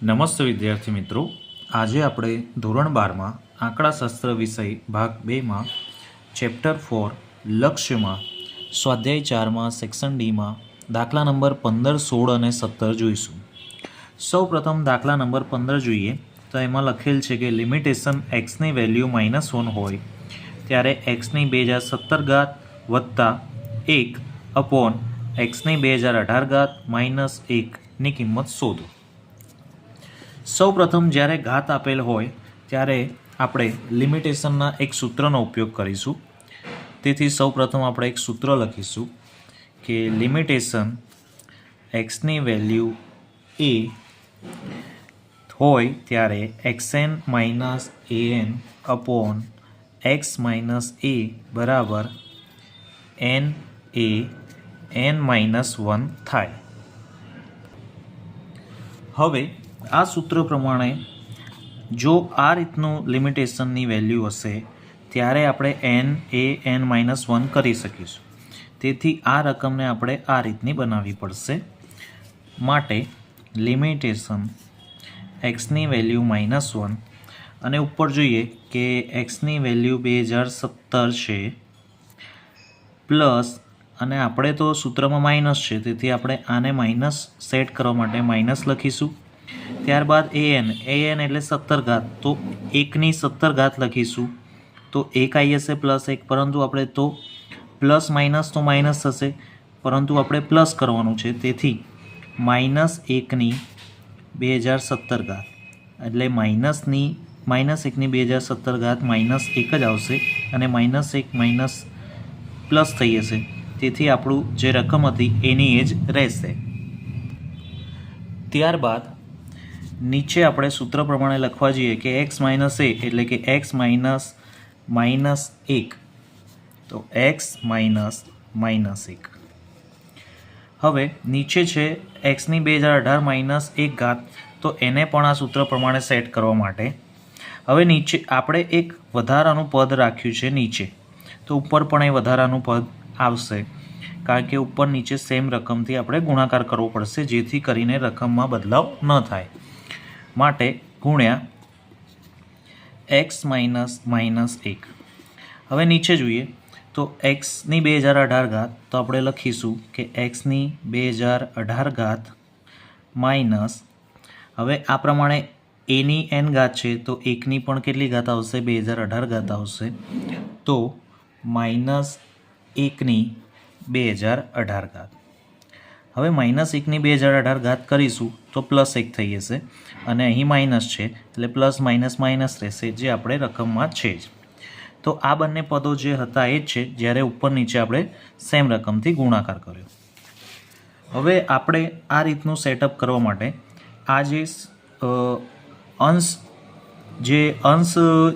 નમસ્તે વિદ્યાર્થી મિત્રો, આજે આપણે ધોરણ 12માં આંકડાશાસ્ત્ર વિષય ભાગ 2માં ચેપ્ટર 4 લક્ષ્યમાં સ્વાધ્યાય 4માં સેક્શન ડીમાં દાખલા નંબર 15, 16 અને 17 જોઈશું. સૌપ્રથમ દાખલા નંબર 15 જોઈએ તો એમાં લખેલ છે કે લિમિટેશન એક્સની વેલ્યુ -1 હોય ત્યારે એક્સની 2017 વત્તા 1 અપોન એક્સની 2018 -1ની કિંમત શોધો. સૌપ્રથમ જ્યારે ઘાત આપેલ હોય ત્યારે આપણે લિમિટેશનના એક સૂત્રનો ઉપયોગ કરીશું. તેથી સૌપ્રથમ આપણે એક સૂત્ર લખીશું કે લિમિટેશન એક્સની વેલ્યુ એ હોય ત્યારે xn - an upon x - a બરાબર n એ n-1 થાય. હવે આ સૂત્ર પ્રમાણે જો આ રીતનું લિમિટેશનની વેલ્યુ હશે ત્યારે આપણે n એ n-1 કરી શકીશું. તેથી આ રકમને આપણે આ રીતની બનાવવી પડશે. માટે લિમિટેશન એક્સની વેલ્યુ -1 અને ઉપર જોઈએ કે એક્સની વેલ્યુ 2017 છે પ્લસ, અને આપણે તો સૂત્રમાં માઇનસ છે તેથી આપણે આને માઇનસ સેટ કરવા માટે માઇનસ લખીશું. ત્યારબાદ an એટલે 17 તો 1ની 17 લખીશું તો 1 આવી જશે +1, પરંતુ આપણે તો પ્લસ માઇનસ તો માઇનસ થશે પરંતુ આપણે પ્લસ કરવાનું છે તેથી -1ની 2017 એટલે -1ની 2017 -1 જ આવશે અને -1 પ્લસ થઈ જશે તેથી આપણું જે રકમ હતી એની એ જ રહેશે. ત્યારબાદ નીચે આપણે સૂત્ર પ્રમાણે લખવા જઈએ કે x - a એટલે કે x - -1 તો x - -1. હવે નીચે છે એક્સની 2018 -1 તો એને પણ આ સૂત્ર પ્રમાણે સેટ કરવા માટે હવે નીચે આપણે એક વધારાનું પદ રાખ્યું છે નીચે, તો ઉપર પણ એ વધારાનું પદ આવશે કારણ કે ઉપર નીચે સેમ રકમથી આપણે ગુણાકાર કરવો પડશે જેથી કરીને રકમમાં બદલાવ ન થાય. માટે ગુણ્યા x - -1. હવે નીચે જોઈએ તો એક્સની 2018 તો આપણે લખીશું કે એક્સની 2018 માઇનસ, હવે આ પ્રમાણે એની n ઘાત છે તો 1ની પણ કેટલી ઘાત આવશે 2018 આવશે તો -1ની 2018. હવે -1ની 2018 કરીશું તો +1 થઈ જશે અને અહીં માઇનસ છે એટલે પ્લસ માઇનસ રહેશે જે આપણે રકમમાં છે જ. તો આ બંને પદો જે હતા એ જ છે જ્યારે ઉપર નીચે આપણે સેમ રકમથી ગુણાકાર કર્યો. હવે આપણે આ રીતનું સેટઅપ કરવા માટે આ જે અંશ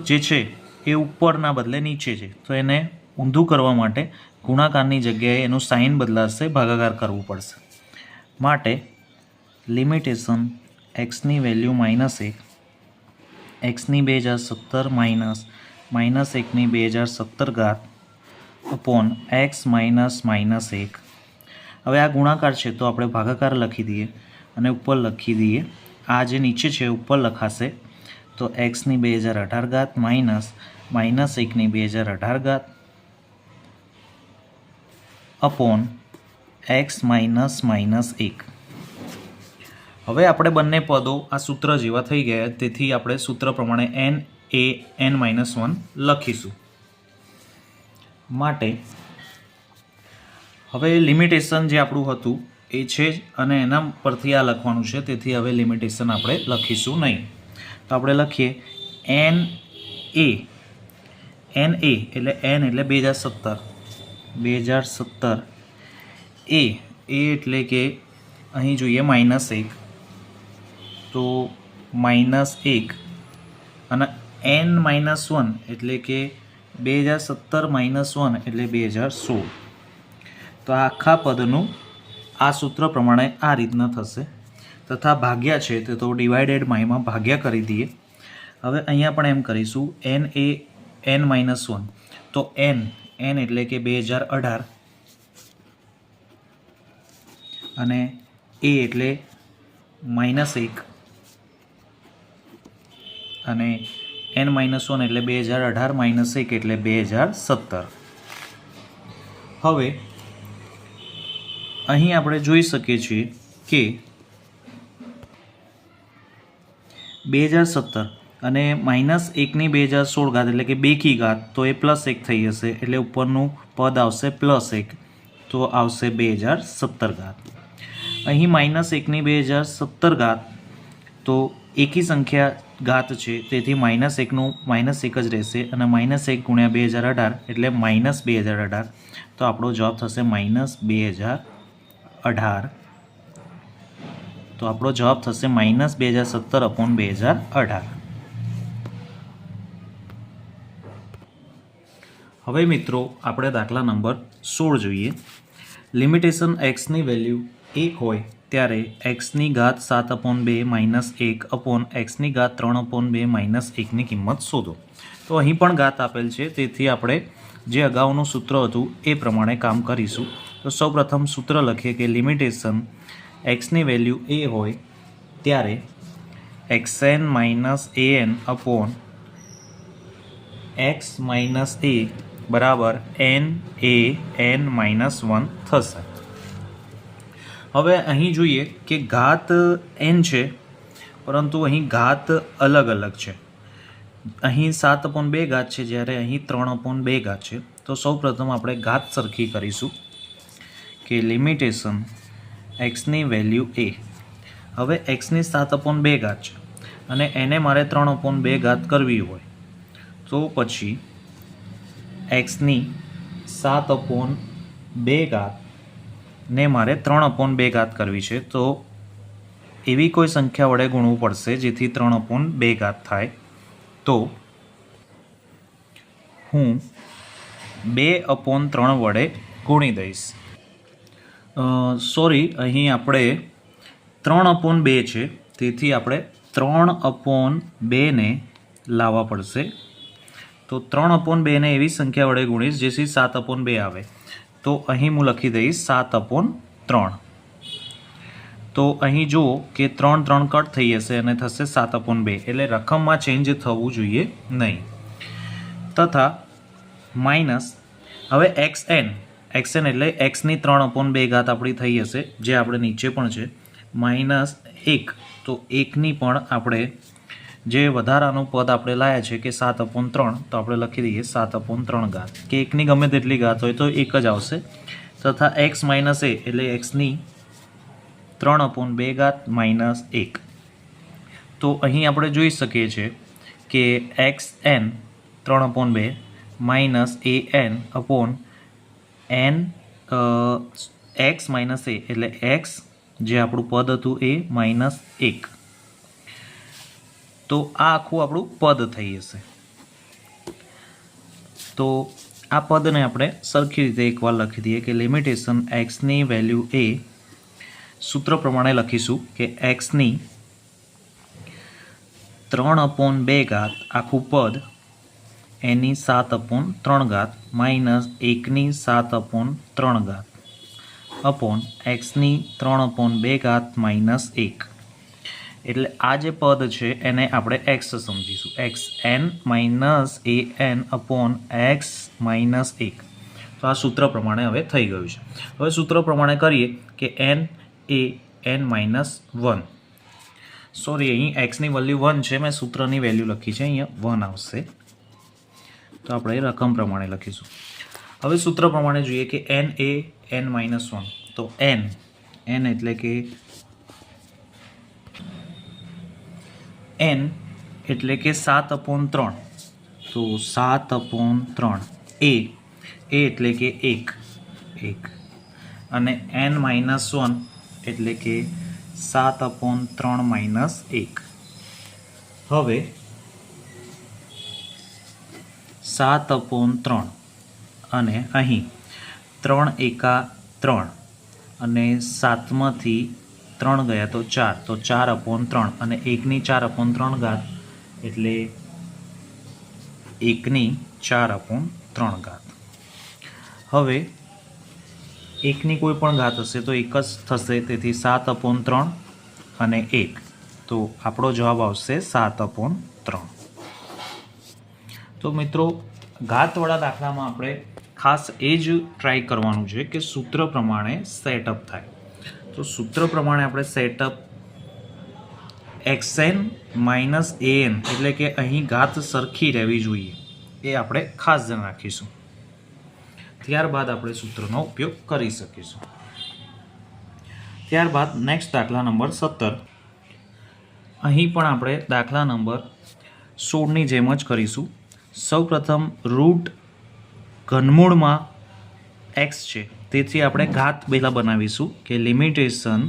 જે છે એ ઉપરના બદલે નીચે છે તો એને ઊંધું કરવા માટે ગુણાકારની જગ્યાએ એનું સાઇન બદલાશે, ભાગાકાર કરવું પડશે. માટે લિમિટેશન એક્સની વેલ્યુ -1 એક્સની 2017 -1ની 2017 અપોન x - -1. હવે આ ગુણાકાર છે તો આપણે ભાગાકાર લખી દઈએ અને ઉપર લખી દઈએ આ જે નીચે છે ઉપર લખાશે તો એક્સની 2018 -1ની 2018 અપોન x - -1. હવે આપણે બંને પદો આ સૂત્ર જેવા થઈ ગયા તેથી આપણે સૂત્ર પ્રમાણે n એ n-1 લખીશું. માટે હવે લિમિટેશન જે આપણું હતું એ છે જ અને એના પરથી આ લખવાનું છે તેથી હવે લિમિટેશન આપણે લખીશું નહીં. તો આપણે લખીએ n એ એટલે n એટલે 2017 એ એટલે કે અહીં જોઈએ -1 તો -1 અને n-1 એટલે કે 2017 - 1 એટલે 2016. તો આ આખા પદનું આ સૂત્ર પ્રમાણે આ રીતના થશે તથા ભાગ્યા છે તો ડિવાઇડેડમાં એમાં ભાગ્યા કરી દઈએ. હવે અહીંયા પણ એમ કરીશું n એ n-1 તો n એટલે કે 2018 અને a એટલે -1 અને n-1 એટલે 2018 માઇનસ 1 એટલે 2017. હવે અહીં આપણે જોઈ શકીએ છીએ કે 2017 અને -1 ની 2016 ઘાત એટલે કે 2 કી ઘાત, તો એ +1 થઈ જશે એટલે ઉપરનું પદ આવશે +1, તો આવશે 2017 ઘાત. અહીં -1 ની 2017 ઘાત, તો એકી સંખ્યા ઘાત છે તેથી -1નું -1 જ રહેશે અને -1 ગુણ્યા 2018 એટલે -2018, તો આપણો જવાબ થશે -2018. તો આપણો જવાબ થશે -2017/2018. હવે મિત્રો આપણે દાખલા નંબર 16 જોઈએ. લિમિટેશન એક્સની વેલ્યુ 1 હોય ત્યારે એક્સની ઘાત 7/2 -1 અપોન એક્સની ઘાત 3/2 -1 ની કિંમત શોધો. તો અહીં પણ ઘાત આપેલ છે, તેથી આપણે જે અગાઉનું સૂત્ર હતું એ પ્રમાણે કામ કરીશું. તો સૌપ્રથમ સૂત્ર લખીએ કે લિમિટેશન એક્સની વેલ્યુ a હોય ત્યારે xn - an upon x - a બરાબર n-1 થશે. હવે અહીં જોઈએ કે ઘાત n છે, પરંતુ અહીં ઘાત અલગ અલગ છે. અહીં 7/2 ઘાત છે, જ્યારે અહીં 3/2 ઘાત છે. તો સૌપ્રથમ આપણે ઘાત સરખી કરીશું કે લિમિટેશન એક્સની વેલ્યુ a. હવે એક્સની 7/2 ઘાત છે અને એને મારે 3/2 ઘાત કરવી હોય, તો પછી એક્સની 7/2 ઘાત ને મારે 3/2 ઘાત કરવી છે, તો એવી કોઈ સંખ્યા વડે ગુણવું પડશે જેથી 3/2 ઘાત થાય. તો હું 2/3 વડે ગુણી દઈશ. સોરી, અહીં આપણે 3/2 છે, તેથી આપણે 3/2 ને લાવવા પડશે. તો 3/2 ને એવી સંખ્યા વડે ગુણીશ જેથી 7/2 આવે. તો અહીં હું લખી દઈશ 7/3. તો અહીં જુઓ કે 3 કટ થઈ જશે અને થશે 7/2, એટલે રકમમાં ચેન્જ થવું જોઈએ નહીં. તથા માઇનસ હવે xn એટલે એક્સની 3/2 ઘાત આપણી થઈ જશે, જે આપણે નીચે પણ છે, -1. તો 1ની પણ આપણે જે વધારાનું પદ આપણે લાયા છે કે 7/3, તો આપણે લખી દઈએ 7/3 ઘાત, કે 1ની ગમે તેટલી ઘાત હોય તો 1 જ આવશે. તથા x - a એટલે એક્સની 3/2 ઘાત -1. તો અહીં આપણે જોઈ શકીએ છીએ કે xn 3/2 -an upon n x - a એટલે x જે આપણું પદ હતું એ -1. તો આ આખું આપણું પદ થઈ જશે. તો આ પદને આપણે સરખી રીતે એકવાર લખી દઈએ કે લિમિટેશન એક્સની વેલ્યુ a. સૂત્ર પ્રમાણે લખીશું કે એક્સની 3/2 ઘાત આખું પદ એની 7/3 ઘાત માઇનસ 1ની 7/3 ઘાત અપોન એક્સની 3/2 ઘાત -1. એટલે આ જે પદ છે એને આપણે એક્સ સમજીશું. xn - an upon x - 1. તો આ સૂત્ર પ્રમાણે હવે થઈ ગયું છે. હવે સૂત્ર પ્રમાણે કરીએ કે n એ n-1. સોરી, અહીં એક્સની વેલ્યુ 1 છે, મેં સૂત્રની વેલ્યુ લખી છે, અહીંયા 1 આવશે. તો આપણે રકમ પ્રમાણે લખીશું. હવે સૂત્ર પ્રમાણે જોઈએ કે n એ n-1. તો n એટલે કે n એટલે કે 7/3. તો 7/3. a એટલે કે 1 અને n-1 એટલે કે 7/3 - 1. હવે 7/3 અને અહીં 3 એકા 3 અને 7માંથી 3 ગયા તો 4, તો 4/3 અને 1ની 4/3 ઘાત એટલે 1ની 4/3 ઘાત. હવે 1ની કોઈ પણ ઘાત હશે તો 1 જ થશે, તેથી 7/3 અને 1. તો આપણો જવાબ આવશે 7/3. તો મિત્રો ઘાતવાળા દાખલામાં આપણે ખાસ એ જ ટ્રાય કરવાનું છે કે સૂત્ર પ્રમાણે સેટઅપ થાય. તો સૂત્ર પ્રમાણે આપણે સેટઅપ xn માઇનસ an એટલે કે અહીં ઘાત સરખી રહેવી જોઈએ એ આપણે ખાસ ધ્યાન રાખીશું. ત્યારબાદ આપણે સૂત્રનો ઉપયોગ કરી શકીશું. ત્યારબાદ નેક્સ્ટ દાખલા નંબર 17. અહીં પણ આપણે દાખલા નંબર 16ની જેમ જ કરીશું. સૌપ્રથમ રૂટ ઘનમૂળમાં x છે તેથી આપણે ઘાત પહેલાં બનાવીશું કે લિમિટેશન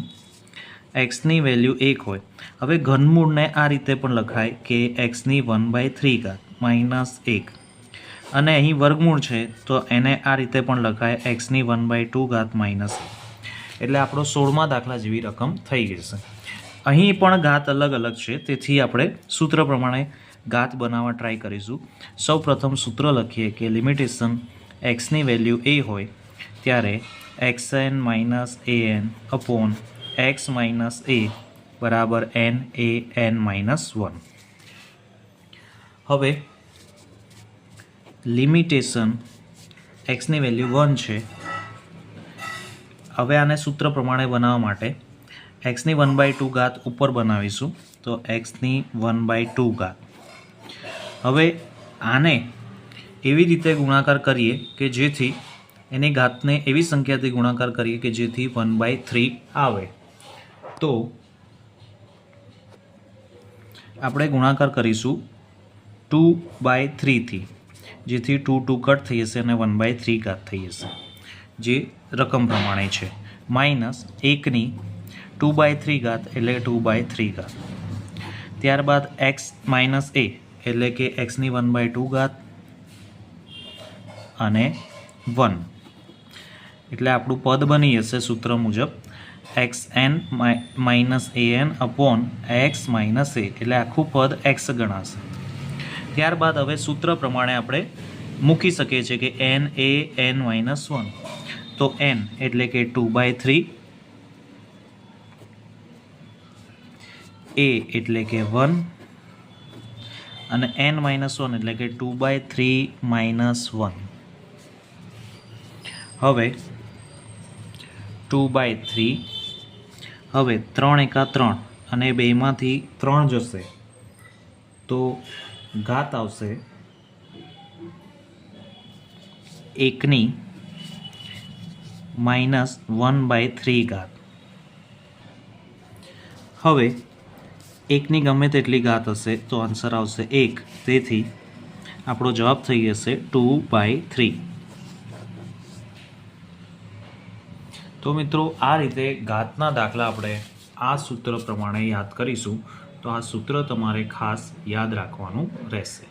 xની વેલ્યુ 1 હોય. હવે ઘનમૂળને આ રીતે પણ લખાય કે xની 1/3 -1 અને અહીં વર્ગમૂળ છે તો એને આ રીતે પણ લખાય xની 1/2 -1 એટલે આપણો 16મા દાખલા જેવી રકમ થઈ જશે. અહીં પણ ઘાત અલગ અલગ છે તેથી આપણે સૂત્ર પ્રમાણે ઘાત બનાવવા ટ્રાય કરીશું. સૌપ્રથમ સૂત્ર લખીએ કે લિમિટેશન xની વેલ્યુ a હોય ત્યારે xn -an upon x - a બરાબર n a n -1. હવે લિમિટેશન xની વેલ્યુ 1 છે. હવે આને સૂત્ર પ્રમાણે બનાવવા માટે xની 1/2 ઉપર બનાવીશું તો xની 1/2. હવે આને એવી રીતે ગુણાકાર કરીએ કે જેથી એની ઘાતને એવી સંખ્યાથી ગુણાકાર કરીએ કે જેથી 1/3 આવે. તો આપણે ગુણાકાર કરીશું 2/3 થી જેથી 2 કટ થઈ જશે અને 1/3 થઈ જશે જે રકમ પ્રમાણે છે માઇનસ 1ની 2/3 એટલે 2/3. ત્યારબાદ x માઇનસ a એટલે કે xની 1/2 અને 1 એટલે આપણું પદ બની જશે સૂત્ર મુજબ xn minus an upon x minus a એટલે આખું પદ x ગણાશે. ત્યારબાદ હવે સૂત્ર પ્રમાણે આપણે મૂકી શકીએ છીએ કે n એ n -1 તો n એટલે કે 2/3 a એટલે કે 1 અને n -1 એટલે કે 2/3 -1. હવે 2/3 હવે 3 એકા 3 અને 2માંથી 3 જશે તો ઘાત આવશે 1ની -1/3. હવે 1ની ગમે તેટલી ઘાત હશે તો આન્સર આવશે 1 તેથી આપણો જવાબ થઈ જશે 2/3. તો મિત્રો આ રીતે ઘાતના દાખલા આપણે આ સૂત્ર પ્રમાણે યાદ કરીશું. તો આ સૂત્ર તમારે ખાસ યાદ રાખવાનું રહેશે.